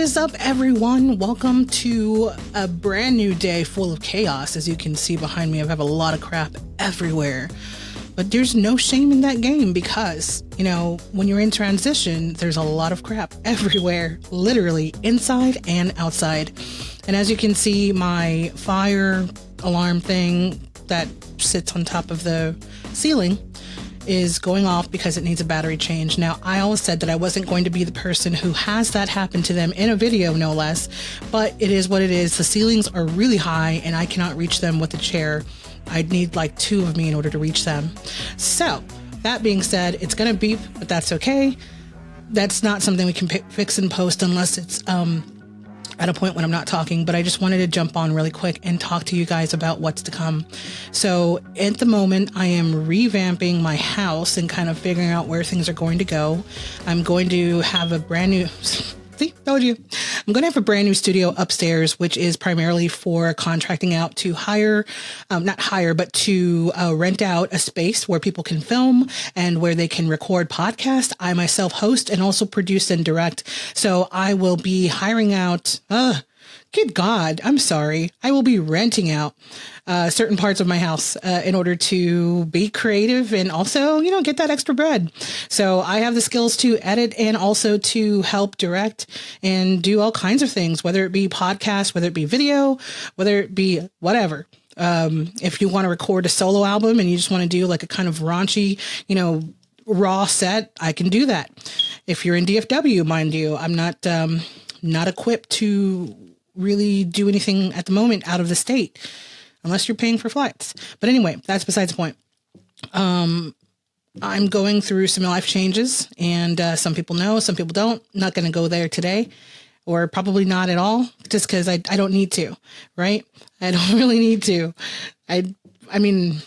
is up, everyone? Welcome to a brand new day full of chaos. As you can see behind me, I have a lot of crap everywhere. But there's no shame in that game because, when you're in transition, there's a lot of crap everywhere, literally inside and outside. And as you can see, my fire alarm thing that sits on top of the ceiling is going off because it needs a battery change. Now, I always said that I wasn't going to be the person who has that happen to them in a video, no less, but it is what it is. The ceilings are really high and I cannot reach them with a chair. I'd need like two of me in order to reach them. So that being said, it's going to beep, but that's okay. That's not something we can fix in post unless it's at a point when I'm not talking, but I just wanted to jump on really quick and talk to you guys about what's to come. So at the moment, I am revamping my house and kind of figuring out where things are going to go. I'm going to have a brand new... See, told you. I'm going to have a brand new studio upstairs, which is primarily for contracting out to to rent out a space where people can film and where they can record podcasts. I myself host and also produce and direct. So I will be hiring out, good God, I'm sorry. I will be renting out certain parts of my house in order to be creative and also, get that extra bread. So I have the skills to edit and also to help direct and do all kinds of things, whether it be podcasts, whether it be video, whether it be whatever. If you want to record a solo album and you just want to do like a kind of raunchy, raw set, I can do that. If you're in DFW, mind you, I'm not equipped to really do anything at the moment out of the state unless you're paying for flights. But anyway, that's besides the point. I'm going through some life changes and some people know, some people don't. Not going to go there today or probably not at all just because I don't need to, right? I don't really need to. I mean,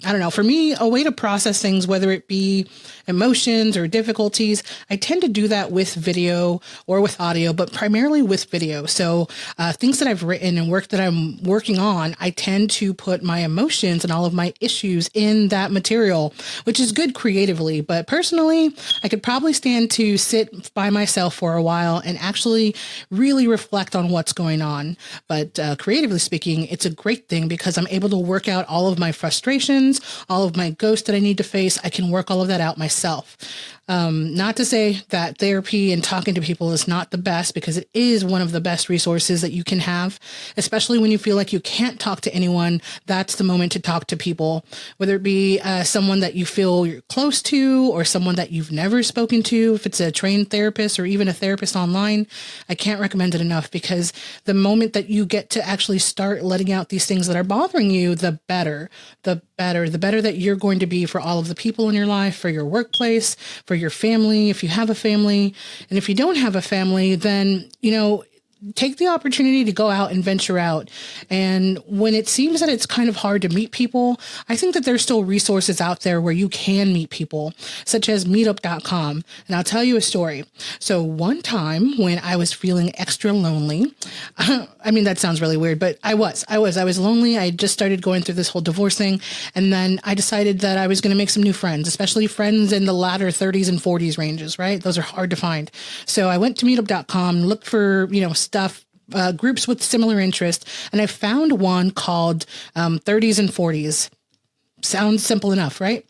I don't know. For me, a way to process things, whether it be emotions or difficulties, I tend to do that with video or with audio, but primarily with video. So things that I've written and work that I'm working on, I tend to put my emotions and all of my issues in that material, which is good creatively. But personally, I could probably stand to sit by myself for a while and actually really reflect on what's going on. But creatively speaking, it's a great thing because I'm able to work out all of my frustrations, all of my ghosts that I need to face. I can work all of that out myself. Not to say that therapy and talking to people is not the best, because it is one of the best resources that you can have, especially when you feel like you can't talk to anyone. That's the moment to talk to people, whether it be someone that you feel you're close to or someone that you've never spoken to. If it's a trained therapist or even a therapist online, I can't recommend it enough, because the moment that you get to actually start letting out these things that are bothering you, the better that you're going to be for all of the people in your life, for your workplace, for your family, if you have a family. And if you don't have a family, then, take the opportunity to go out and venture out. And when it seems that it's kind of hard to meet people, I think that there's still resources out there where you can meet people, such as meetup.com. And I'll tell you a story. So one time when I was feeling extra lonely, I mean, that sounds really weird, but I was lonely. I just started going through this whole divorce thing. And then I decided that I was going to make some new friends, especially friends in the latter 30s and 40s ranges, right? Those are hard to find. So I went to meetup.com, looked for, stuff, groups with similar interest. And I found one called 30s and 40s. Sounds simple enough, right?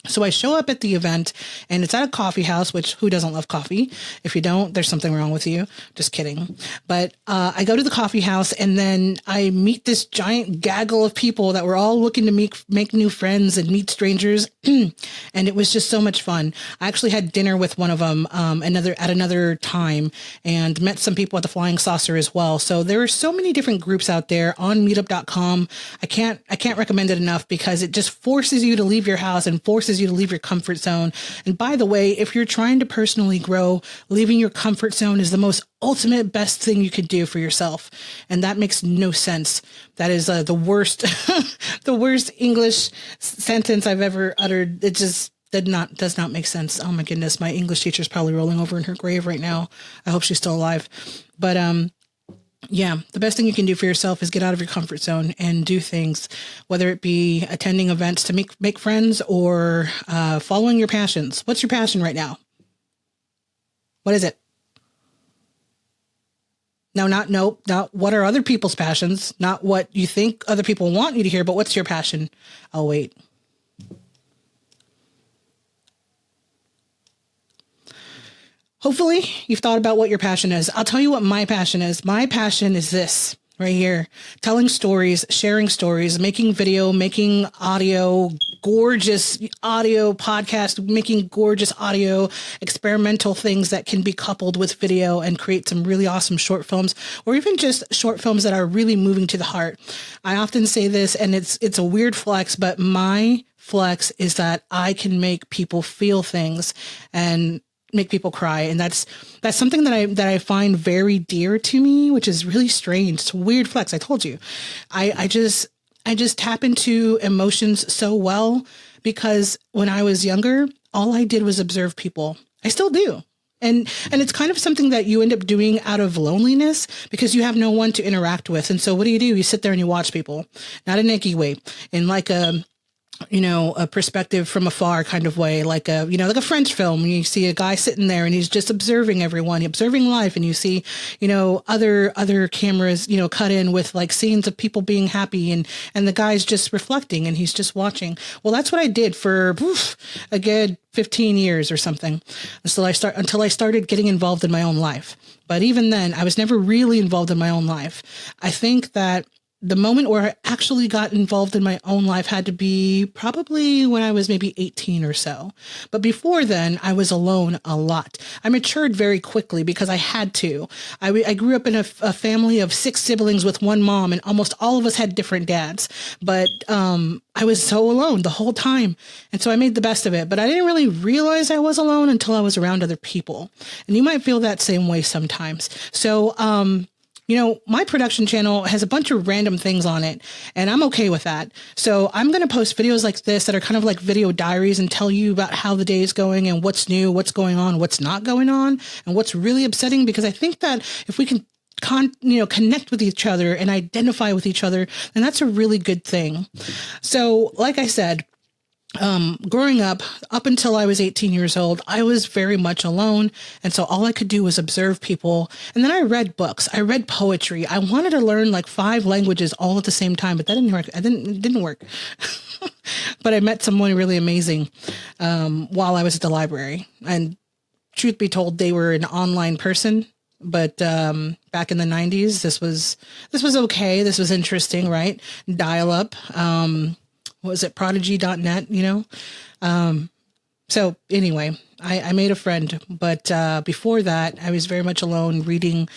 So I show up at the event and it's at a coffee house, which who doesn't love coffee? If you don't, there's something wrong with you. Just kidding. But I go to the coffee house and then I meet this giant gaggle of people that were all looking to make new friends and meet strangers. And it was just so much fun. I actually had dinner with one of them at another time and met some people at the Flying Saucer as well. So there are so many different groups out there on meetup.com. I can't recommend it enough because it just forces you to leave your house and forces you to leave your comfort zone. And by the way, if you're trying to personally grow, leaving your comfort zone is the most ultimate best thing you could do for yourself. And that makes no sense. That is the worst, the worst English sentence I've ever uttered. It just does not make sense. Oh my goodness. My English teacher is probably rolling over in her grave right now. I hope she's still alive. But, yeah, the best thing you can do for yourself is get out of your comfort zone and do things, whether it be attending events to make friends or following your passions. What's your passion right now? What is it? Now, not what are other people's passions, not what you think other people want you to hear, but what's your passion? I'll wait. Hopefully you've thought about what your passion is. I'll tell you what my passion is. My passion is this right here: telling stories, sharing stories, making video, making audio, gorgeous audio podcast, making gorgeous audio, experimental things that can be coupled with video and create some really awesome short films, or even just short films that are really moving to the heart. I often say this, and it's a weird flex, but my flex is that I can make people feel things and make people cry. And that's something that I find very dear to me, which is really strange. It's a weird flex. I told you, I just tap into emotions so well, because when I was younger, all I did was observe people. I still do. And it's kind of something that you end up doing out of loneliness, because you have no one to interact with. And so what do? You sit there and you watch people, not in an icky way, in like a perspective from afar kind of way, like a French film. You see a guy sitting there and he's just observing everyone, observing life. And you see, other cameras, cut in with like scenes of people being happy, and the guy's just reflecting and he's just watching. Well, that's what I did for a good 15 years or something, until I started getting involved in my own life. But even then, I was never really involved in my own life. I think that the moment where I actually got involved in my own life had to be probably when I was maybe 18 or so. But before then, I was alone a lot. I matured very quickly because I had to. I grew up in a family of 6 siblings with one mom, and almost all of us had different dads. But I was so alone the whole time. And so I made the best of it. But I didn't really realize I was alone until I was around other people. And you might feel that same way sometimes. So, my production channel has a bunch of random things on it, and I'm okay with that. So I'm going to post videos like this that are kind of like video diaries, and tell you about how the day is going and what's new, what's going on, what's not going on, and what's really upsetting. Because I think that if we can connect with each other and identify with each other, then that's a really good thing. So like I said, growing up until I was 18 years old, I was very much alone. And so all I could do was observe people. And then I read books. I read poetry. I wanted to learn like 5 languages all at the same time, but that didn't work. It didn't work. But I met someone really amazing, while I was at the library. And truth be told, they were an online person. But back in the 90s, this was okay. This was interesting, right? Dial up. What was it? Prodigy.net, So anyway, I made a friend, but before that, I was very much alone, reading,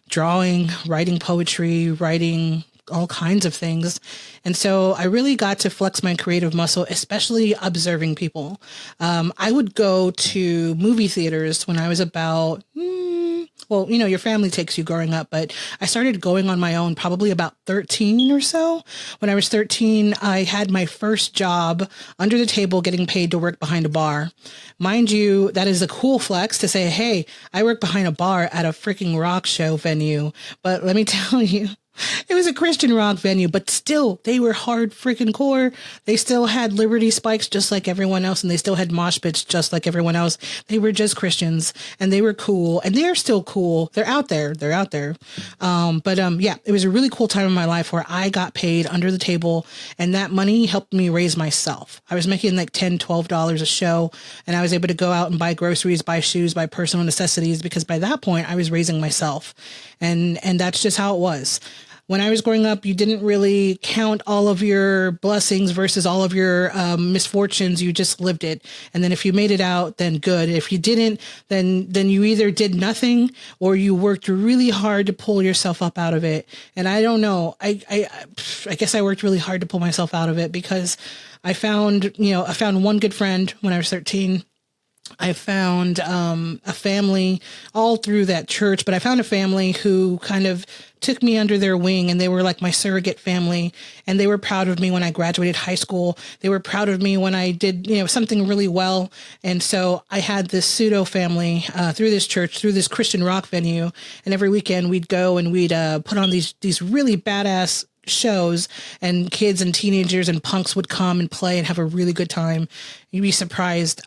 drawing, writing poetry, writing all kinds of things. And so I really got to flex my creative muscle, especially observing people. I would go to movie theaters when I was about, your family takes you growing up, but I started going on my own probably about 13 or so. When I was 13, I had my first job under the table getting paid to work behind a bar. Mind you, that is a cool flex to say, hey, I work behind a bar at a freaking rock show venue. But let me tell you, it was a Christian rock venue, but still, they were hard freaking core. They still had Liberty spikes just like everyone else, and they still had mosh pits just like everyone else. They were just Christians, and they were cool, and they're still cool. They're out there. It was a really cool time in my life where I got paid under the table, and that money helped me raise myself. I was making like $10, $12 a show, and I was able to go out and buy groceries, buy shoes, buy personal necessities, because by that point I was raising myself, and that's just how it was. When I was growing up, you didn't really count all of your blessings versus all of your misfortunes. You just lived it. And then if you made it out, then good. If you didn't, then you either did nothing or you worked really hard to pull yourself up out of it. And I don't know. I guess I worked really hard to pull myself out of it, because I found one good friend when I was 13. I found a family all through that church, but I found a family who kind of took me under their wing, and they were like my surrogate family, and they were proud of me when I graduated high school. They were proud of me when I did, something really well. And so I had this pseudo family through this church, through this Christian rock venue. And every weekend we'd go and we'd put on these really badass shows, and kids and teenagers and punks would come and play and have a really good time. You'd be surprised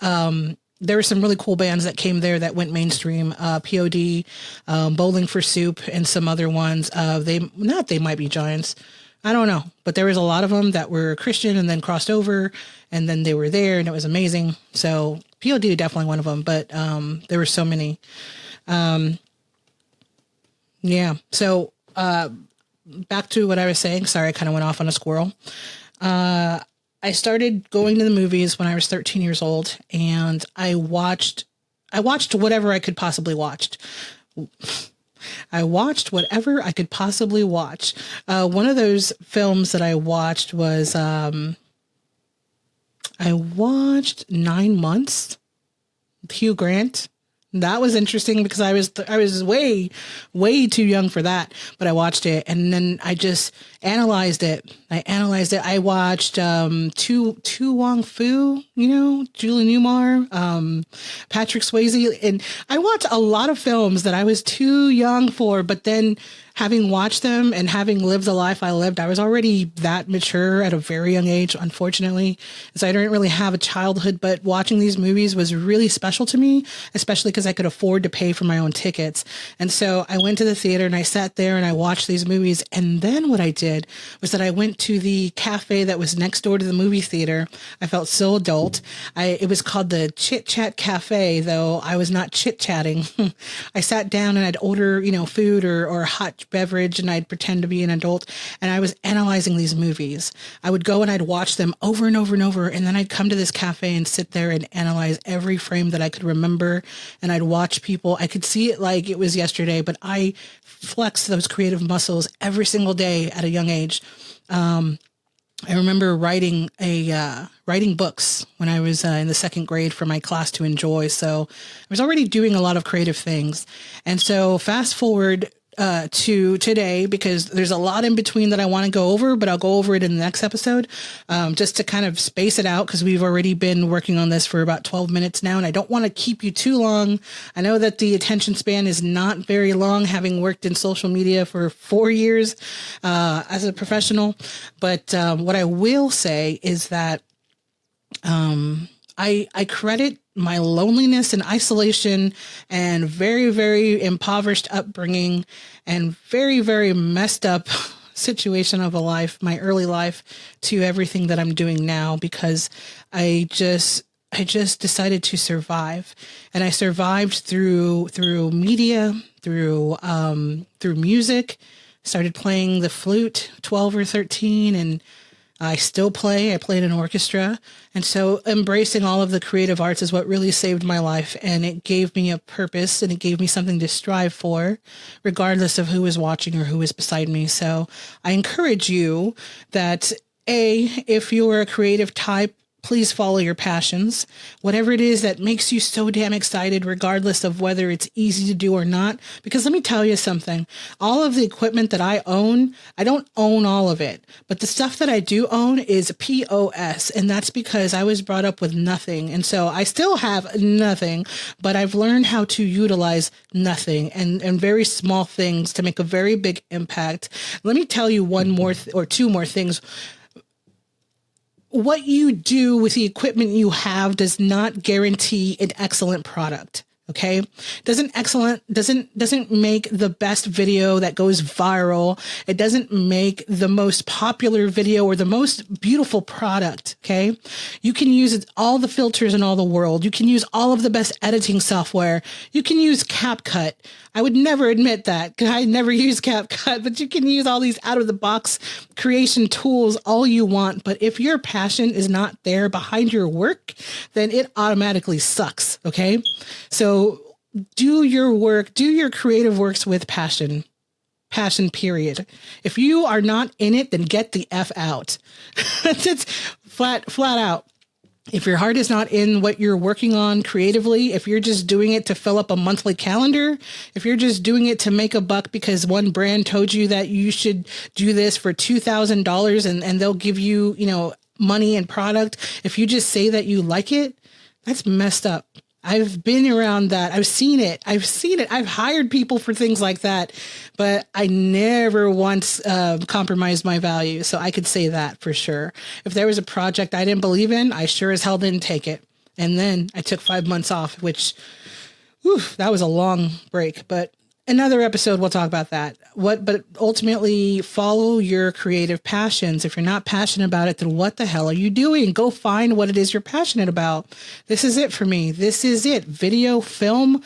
there were some really cool bands that came there that went mainstream. POD, Bowling for Soup, and some other ones. They Might Be Giants. I don't know, but there was a lot of them that were Christian and then crossed over, and then they were there, and it was amazing. So POD definitely one of them, but there were so many. Yeah. So back to what I was saying. Sorry, I kind of went off on a squirrel. I started going to the movies when I was 13 years old, and I watched whatever I could possibly watch. I watched whatever I could possibly watch. One of those films that I watched was, I watched 9 Months with Hugh Grant. That was interesting because I was way too young for that, but I watched it and then I just analyzed it. I watched Tu Wong Fu, Julie Newmar, Patrick Swayze, and I watched a lot of films that I was too young for, but then having watched them and having lived the life I lived, I was already that mature at a very young age, unfortunately. So I didn't really have a childhood, but watching these movies was really special to me, especially because I could afford to pay for my own tickets. And so I went to the theater and I sat there and I watched these movies. And then what I did was that I went to the cafe that was next door to the movie theater. I felt so adult. It was called the Chit Chat Cafe, though I was not chit chatting. I sat down and I'd order, food or hot beverage, and I'd pretend to be an adult, and I was analyzing these movies. I would go and I'd watch them over and over and over, and then I'd come to this cafe and sit there and analyze every frame that I could remember, and I'd watch people. I could see it like it was yesterday, but I flexed those creative muscles every single day at a young age. I remember writing books when I was in the second grade for my class to enjoy. So I was already doing a lot of creative things. And so fast forward to today, because there's a lot in between that I want to go over, but I'll go over it in the next episode, just to kind of space it out, because we've already been working on this for about 12 minutes now, and I don't want to keep you too long. I know that the attention span is not very long, having worked in social media for 4 years as a professional, but what I will say is that I credit my loneliness and isolation and very, very impoverished upbringing and very, very messed up situation of a life, my early life, to everything that I'm doing now, because I just decided to survive. And I survived through media, through music. Started playing the flute 12 or 13, and I still play. I played in an orchestra. And so embracing all of the creative arts is what really saved my life. And it gave me a purpose, and it gave me something to strive for, regardless of who is watching or who is beside me. So I encourage you that, if you're a creative type, please follow your passions, whatever it is that makes you so damn excited, regardless of whether it's easy to do or not. Because let me tell you something, all of the equipment that I own, I don't own all of it, but the stuff that I do own is POS. And that's because I was brought up with nothing. And so I still have nothing, but I've learned how to utilize nothing and very small things to make a very big impact. Let me tell you one more or two more things. What you do with the equipment you have does not guarantee an excellent product. Okay. Doesn't make the best video that goes viral. It doesn't make the most popular video or the most beautiful product. Okay. You can use all the filters in all the world. You can use all of the best editing software. You can use CapCut. I would never admit that because I never use CapCut, but you can use all these out of the box creation tools all you want. But if your passion is not there behind your work, then it automatically sucks. Okay. So do your work, do your creative works with passion, period. If you are not in it, then get the F out. It's flat out. If your heart is not in what you're working on creatively, if you're just doing it to fill up a monthly calendar, if you're just doing it to make a buck because one brand told you that you should do this for $2,000 and they'll give you, money and product. If you just say that you like it, that's messed up. I've been around that. I've seen it. I've hired people for things like that, but I never once compromised my values. So I could say that for sure. If there was a project I didn't believe in, I sure as hell didn't take it. And then I took 5 months off, which, whew, that was a long break, but another episode, we'll talk about that. But ultimately, follow your creative passions. If you're not passionate about it, then what the hell are you doing? Go find what it is you're passionate about. This is it for me. This is it. Video, film.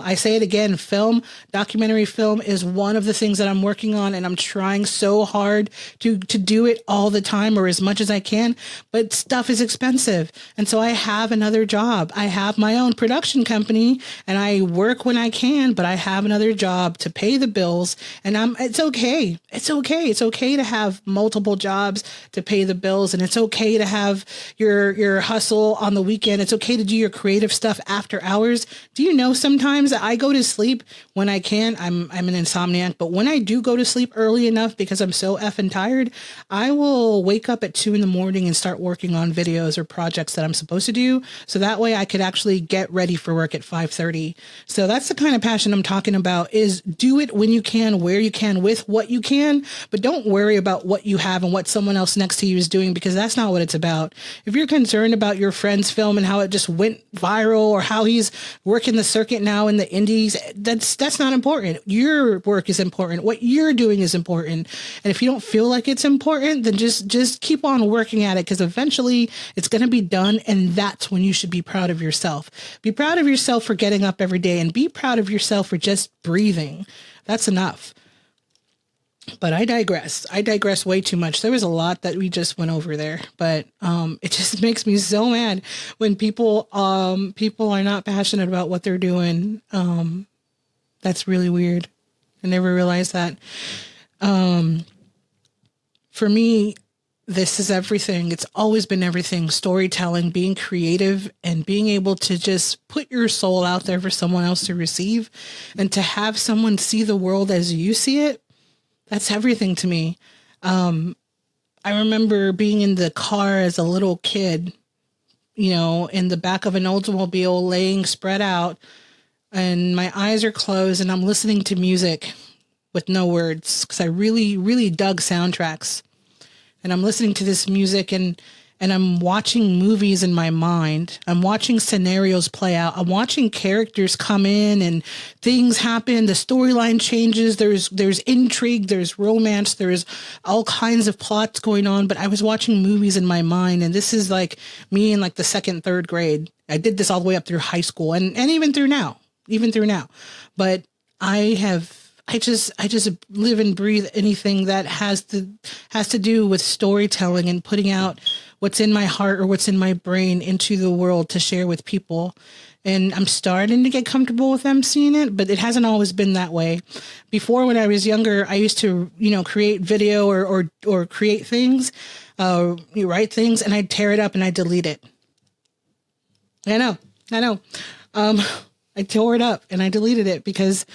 I say it again, film, documentary film is one of the things that I'm working on, and I'm trying so hard to do it all the time or as much as I can, but stuff is expensive. And so I have another job. I have my own production company and I work when I can, but I have another job to pay the bills. And it's okay. It's okay. It's okay to have multiple jobs to pay the bills. And it's okay to have your hustle on the weekend. It's okay to do your creative stuff after hours. Do you know sometimes that I go to sleep when I can? I'm an insomniac, but when I do go to sleep early enough because I'm so effing tired, I will wake up at 2 a.m. and start working on videos or projects that I'm supposed to do. So that way I could actually get ready for work at 5:30. So that's the kind of passion I'm talking about, is do it when you can, where you can, with what you can, but don't worry about what you have and what someone else next to you is doing, because that's not what it's about. If you're concerned about your friend's film and how it just went viral or how he's working the circuit now in the indies, that's not important. Your work is important. What you're doing is important. And if you don't feel like it's important, then just keep on working at it, because eventually it's going to be done. And that's when you should be proud of yourself. Be proud of yourself for getting up every day, and be proud of yourself for just breathing. That's enough. But I digress. I digress way too much. There was a lot that we just went over there, but it just makes me so mad when people are not passionate about what they're doing. That's really weird. I never realized that. For me, this is everything. It's always been everything. Storytelling, being creative, and being able to just put your soul out there for someone else to receive, and to have someone see the world as you see it. That's everything to me. I remember being in the car as a little kid, in the back of an Oldsmobile, laying spread out, and my eyes are closed and I'm listening to music with no words, because I really, really dug soundtracks. And I'm listening to this music and I'm watching movies in my mind. I'm watching scenarios play out. I'm watching characters come in and things happen. The storyline changes. There's intrigue. There's romance. There's all kinds of plots going on. But I was watching movies in my mind. And this is like me in like the second, third grade. I did this all the way up through high school and even through now. But I just live and breathe anything that has to do with storytelling and putting out what's in my heart or what's in my brain into the world to share with people. And I'm starting to get comfortable with them seeing it, but it hasn't always been that way. Before, when I was younger, I used to, create video or create things, write things, and I'd tear it up and I'd delete it. I know. I tore it up and I deleted it because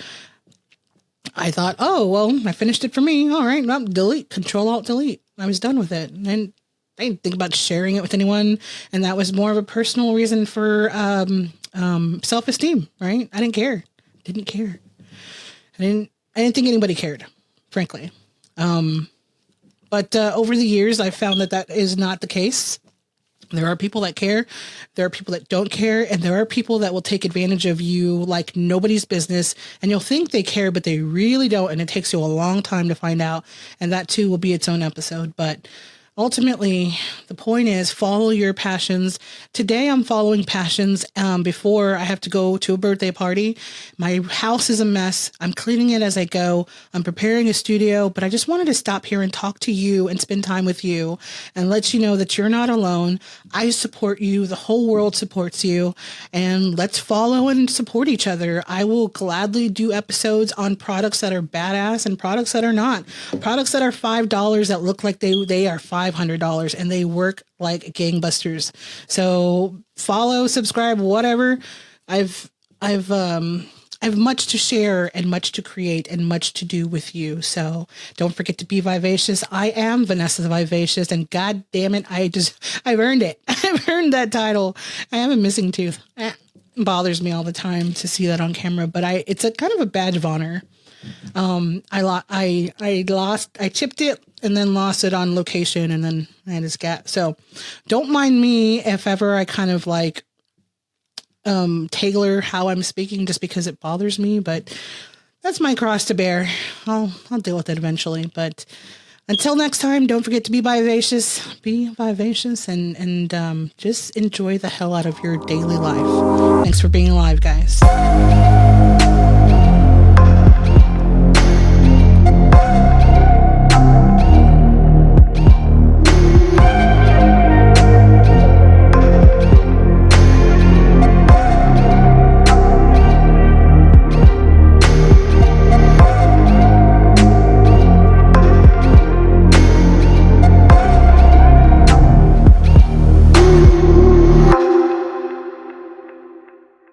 I thought, oh, well, I finished it for me. All right, well, delete, Control Alt Delete. I was done with it. And I didn't think about sharing it with anyone. And that was more of a personal reason for self-esteem, right? I didn't care. I didn't think anybody cared, frankly. But over the years, I've found that is not the case. There are people that care, there are people that don't care, and there are people that will take advantage of you like nobody's business, and you'll think they care, but they really don't, and it takes you a long time to find out, and that too will be its own episode. But ultimately, the point is, follow your passions. Today, I'm following passions before I have to go to a birthday party. My house is a mess. I'm cleaning it as I go. I'm preparing a studio, but I just wanted to stop here and talk to you and spend time with you and let you know that you're not alone. I support you. The whole world supports you. And let's follow and support each other. I will gladly do episodes on products that are badass and products that are not. Products that are $5 that look like they are $500 and they work like gangbusters. So follow, subscribe, whatever. I've much to share and much to create and much to do with you. So don't forget to be vivacious. I am Vanessa the Vivacious, and God damn it, I've earned it. I've earned that title. I have a missing tooth. It bothers me all the time to see that on camera, but it's a kind of a badge of honor. I chipped it and then lost it on location, and then I had a scat. So don't mind me if ever I kind of like tailor how I'm speaking just because it bothers me, but that's my cross to bear. I'll deal with it eventually. But until next time, don't forget to be vivacious. Be vivacious and just enjoy the hell out of your daily life. Thanks for being alive, guys.